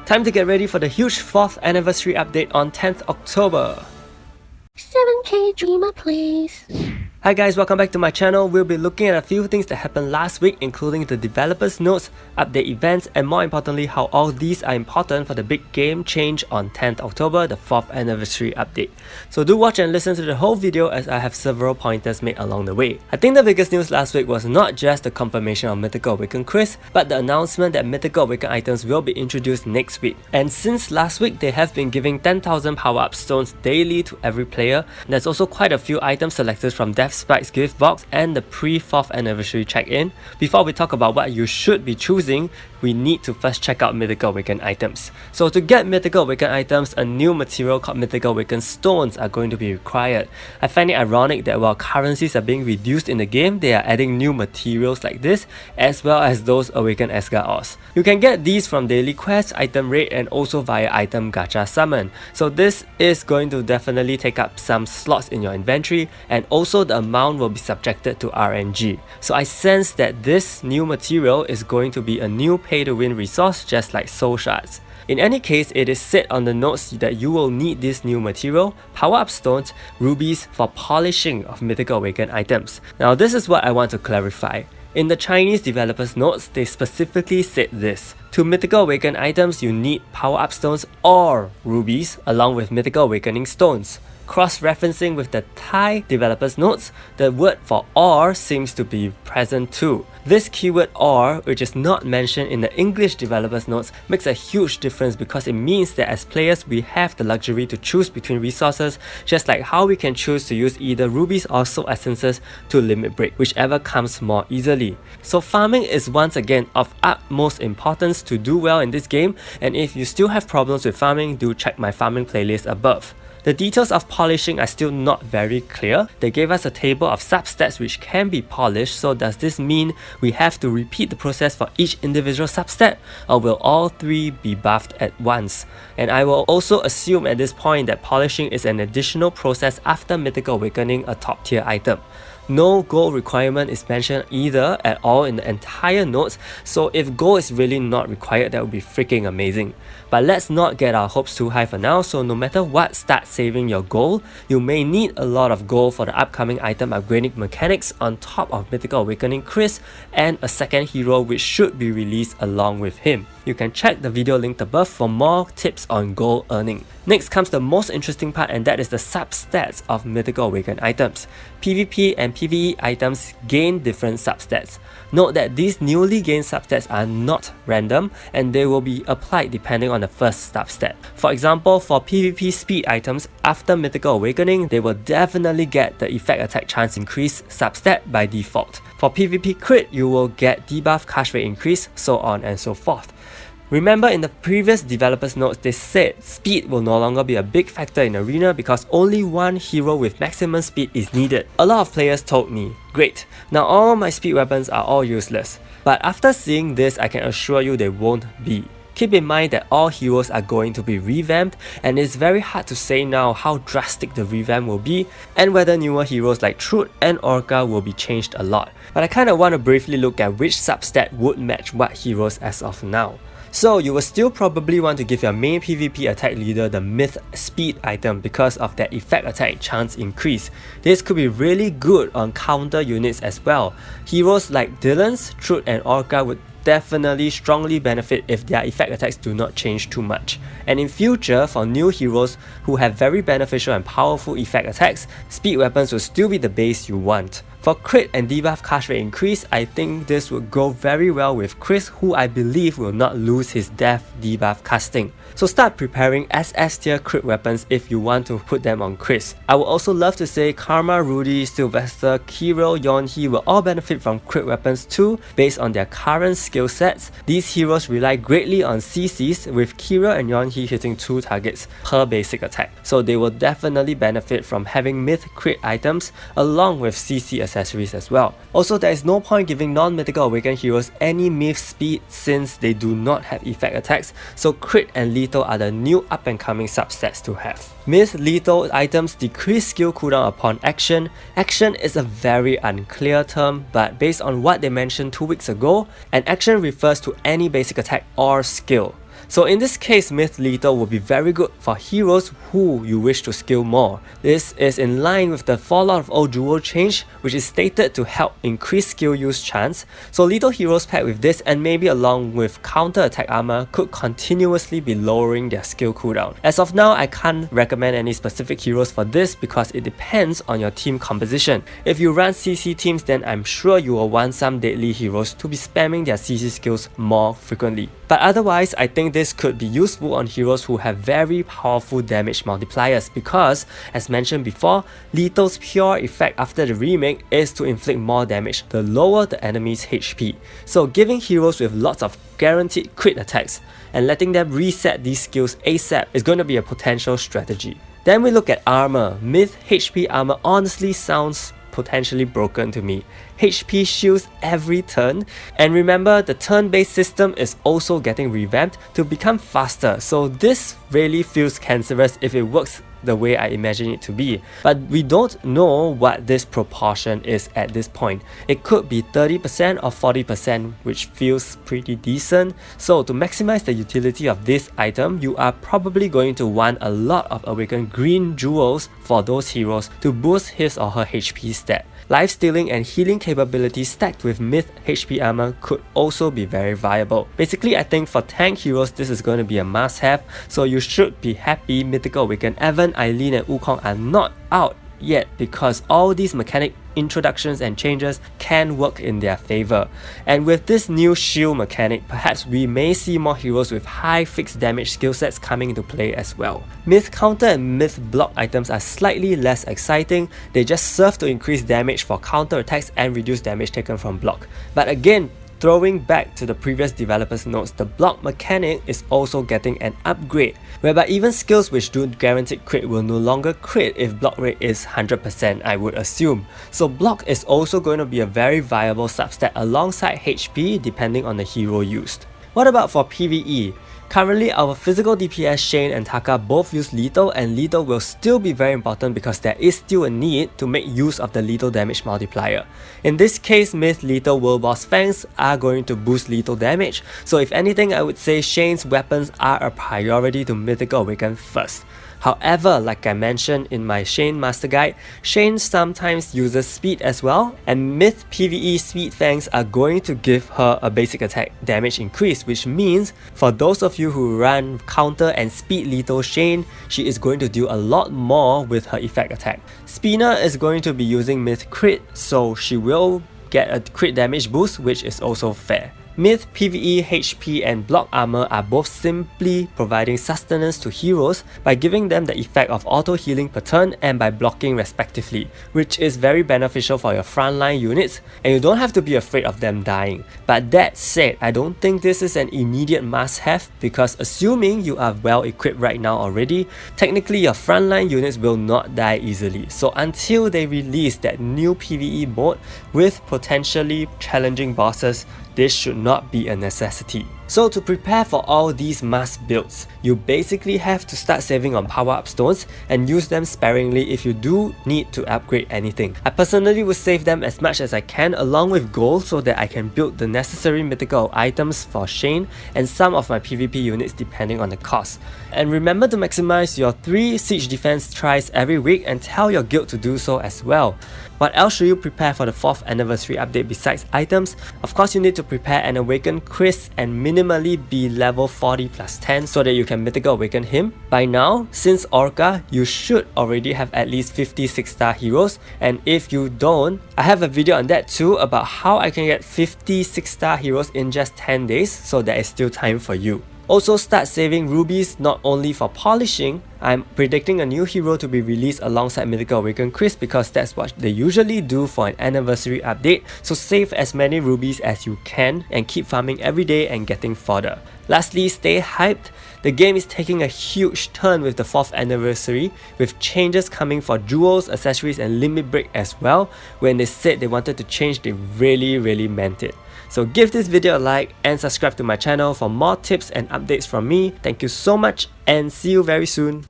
Time to get ready for the huge 4th anniversary update on 10th October. 7K Dreamer Plays. Hi guys, welcome back to my channel. We'll be looking at a few things that happened last week, including the developers notes, update events, and more importantly how all these are important for the big game change on 10th October, the 4th anniversary update. So do watch and listen to the whole video as I have several pointers made along the way. I think the biggest news last week was not just the confirmation of Mythical Awakened Chris, but the announcement that Mythical Awakened items will be introduced next week. And since last week they have been giving 10,000 power-up stones daily to every player, there's also quite a few items selected from Death Spike's gift box and the pre-4th anniversary check-in. Before we talk about what you should be choosing, we need to first check out Mythical Awakened items. So to get Mythical Awakened items, a new material called Mythical Awakened stones are going to be required. I find it ironic that while currencies are being reduced in the game, they are adding new materials like this, as well as those Awakened Esgar ores. You can get these from daily quests, item raid, and also via item gacha summon. So this is going to definitely take up some slots in your inventory, and also the amount will be subjected to RNG. So I sense that this new material is going to be a new pay-to-win resource just like soul shards. In any case, it is said on the notes that you will need this new material, power-up stones, rubies for polishing of Mythical Awakened items. Now this is what I want to clarify. In the Chinese developers notes, they specifically said this. To Mythical Awakened items, you need power-up stones or rubies along with Mythical Awakening stones. Cross-referencing with the Thai developers notes, the word for or seems to be present too. This keyword or, which is not mentioned in the English developers notes, makes a huge difference because it means that as players we have the luxury to choose between resources, just like how we can choose to use either rubies or soul essences to limit break, whichever comes more easily. So farming is once again of utmost importance to do well in this game, and if you still have problems with farming, do check my farming playlist above. The details of polishing are still not very clear. They gave us a table of substats which can be polished, so does this mean we have to repeat the process for each individual substat, or will all three be buffed at once? And I will also assume at this point that polishing is an additional process after Mythical Awakening a top tier item. No gold requirement is mentioned either at all in the entire notes, so if gold is really not required, that would be freaking amazing. But let's not get our hopes too high for now, so no matter what, start saving your gold. You may need a lot of gold for the upcoming item upgrading mechanics on top of Mythical Awakening Chris and a second hero which should be released along with him. You can check the video linked above for more tips on gold earning. Next comes the most interesting part, and that is the substats of Mythical Awakened items. PvP and PvE items gain different substats. Note that these newly gained substats are not random and they will be applied depending on the first substat. For example, for PvP speed items, after Mythical Awakening, they will definitely get the effect attack chance increase substat by default. For PvP crit, you will get debuff cast rate increase, so on and so forth. Remember, in the previous developers notes, they said speed will no longer be a big factor in Arena because only one hero with maximum speed is needed. A lot of players told me, great, now all my speed weapons are all useless. But after seeing this, I can assure you they won't be. Keep in mind that all heroes are going to be revamped, and it's very hard to say now how drastic the revamp will be and whether newer heroes like Truth and Orca will be changed a lot. But I kinda want to briefly look at which substat would match what heroes as of now. So you will still probably want to give your main PvP attack leader the Myth Speed item because of that effect attack chance increase. This could be really good on counter units as well. Heroes like Dylan's, Truth and Orca would definitely strongly benefit if their effect attacks do not change too much. And in future, for new heroes who have very beneficial and powerful effect attacks, speed weapons will still be the base you want. For crit and debuff cast rate increase, I think this would go very well with Chris, who I believe will not lose his death debuff casting. So start preparing SS tier crit weapons if you want to put them on Chris. I would also love to say Karma, Rudy, Sylvester, Kiro, Yonhee will all benefit from crit weapons too based on their current skill sets. These heroes rely greatly on CCs, with Kiro and Yonhee hitting 2 targets per basic attack. So they will definitely benefit from having myth crit items along with CC accessories as well. Also, there is no point giving non-mythical awakened heroes any myth speed since they do not have effect attacks, so crit and lethal are the new up and coming substats to have. Myth lethal items decrease skill cooldown upon action. Action is a very unclear term, but based on what they mentioned 2 weeks ago, an action refers to any basic attack or skill. So in this case, Myth Lethal will be very good for heroes who you wish to skill more. This is in line with the Fallout of Old Duel change, which is stated to help increase skill use chance. So lethal heroes paired with this and maybe along with counter attack armor could continuously be lowering their skill cooldown. As of now, I can't recommend any specific heroes for this because it depends on your team composition. If you run CC teams, then I'm sure you will want some deadly heroes to be spamming their CC skills more frequently. But otherwise, I think this could be useful on heroes who have very powerful damage multipliers because, as mentioned before, Lethal's pure effect after the remake is to inflict more damage the lower the enemy's HP. So giving heroes with lots of guaranteed crit attacks and letting them reset these skills ASAP is going to be a potential strategy. Then we look at armor. Myth HP armor honestly sounds potentially broken to me. HP shields every turn, and remember the turn-based system is also getting revamped to become faster, so this really feels cancerous if it works the way I imagine it to be. But we don't know what this proportion is at this point. It could be 30% or 40%, which feels pretty decent. So to maximize the utility of this item, you are probably going to want a lot of awakened green jewels for those heroes to boost his or her HP stat. Life stealing and healing capabilities stacked with Myth HP armor could also be very viable. Basically, I think for tank heroes this is going to be a must-have, so you should be happy Mythical Awakened Evan, Eileen and Wukong are not out yet because all these mechanic introductions and changes can work in their favor. And with this new shield mechanic, perhaps we may see more heroes with high fixed damage skill sets coming into play as well. Myth counter and Myth block items are slightly less exciting. They just serve to increase damage for counter attacks and reduce damage taken from block. But again, throwing back to the previous developers' notes, the block mechanic is also getting an upgrade, whereby even skills which do guaranteed crit will no longer crit if block rate is 100%, I would assume. So block is also going to be a very viable substat alongside HP depending on the hero used. What about for PvE? Currently, our physical DPS Shane and Taka both use lethal, and lethal will still be very important because there is still a need to make use of the lethal damage multiplier. In this case, Myth Lethal World Boss Fangs are going to boost lethal damage, so if anything I would say Shane's weapons are a priority to Mythical Awaken first. However, like I mentioned in my Shane Master Guide, Shane sometimes uses speed as well, and Myth PvE Speed Fangs are going to give her a basic attack damage increase, which means for those of you who run counter and speed lethal Shane, she is going to do a lot more with her effect attack. Spina is going to be using Myth Crit, so she will get a crit damage boost, which is also fair. Myth, PvE, HP and block armor are both simply providing sustenance to heroes by giving them the effect of auto healing per turn and by blocking respectively, which is very beneficial for your frontline units, and you don't have to be afraid of them dying. But that said, I don't think this is an immediate must-have because assuming you are well equipped right now already, technically your frontline units will not die easily. So until they release that new PvE mode with potentially challenging bosses, this should not be a necessity. So to prepare for all these must builds, you basically have to start saving on power-up stones and use them sparingly if you do need to upgrade anything. I personally would save them as much as I can along with gold so that I can build the necessary mythical items for Shane and some of my PvP units depending on the cost. And remember to maximize your 3 siege defense tries every week and tell your guild to do so as well. What else should you prepare for the 4th anniversary update besides items? Of course, you need to prepare an Awaken Chris and minimally be level 40 plus 10 so that you can Mythical Awaken him. By now, since Orca, you should already have at least 50 6-star heroes, and if you don't, I have a video on that too about how I can get 50 6-star heroes in just 10 days, so there is still time for you. Also start saving rubies not only for polishing. I'm predicting a new hero to be released alongside Mythical Awaken Chris because that's what they usually do for an anniversary update, so save as many rubies as you can and keep farming every day and getting fodder. Lastly, stay hyped. The game is taking a huge turn with the 4th anniversary, with changes coming for jewels, accessories and limit break as well. When they said they wanted to change, they really meant it. So give this video a like and subscribe to my channel for more tips and updates from me. Thank you so much and see you very soon.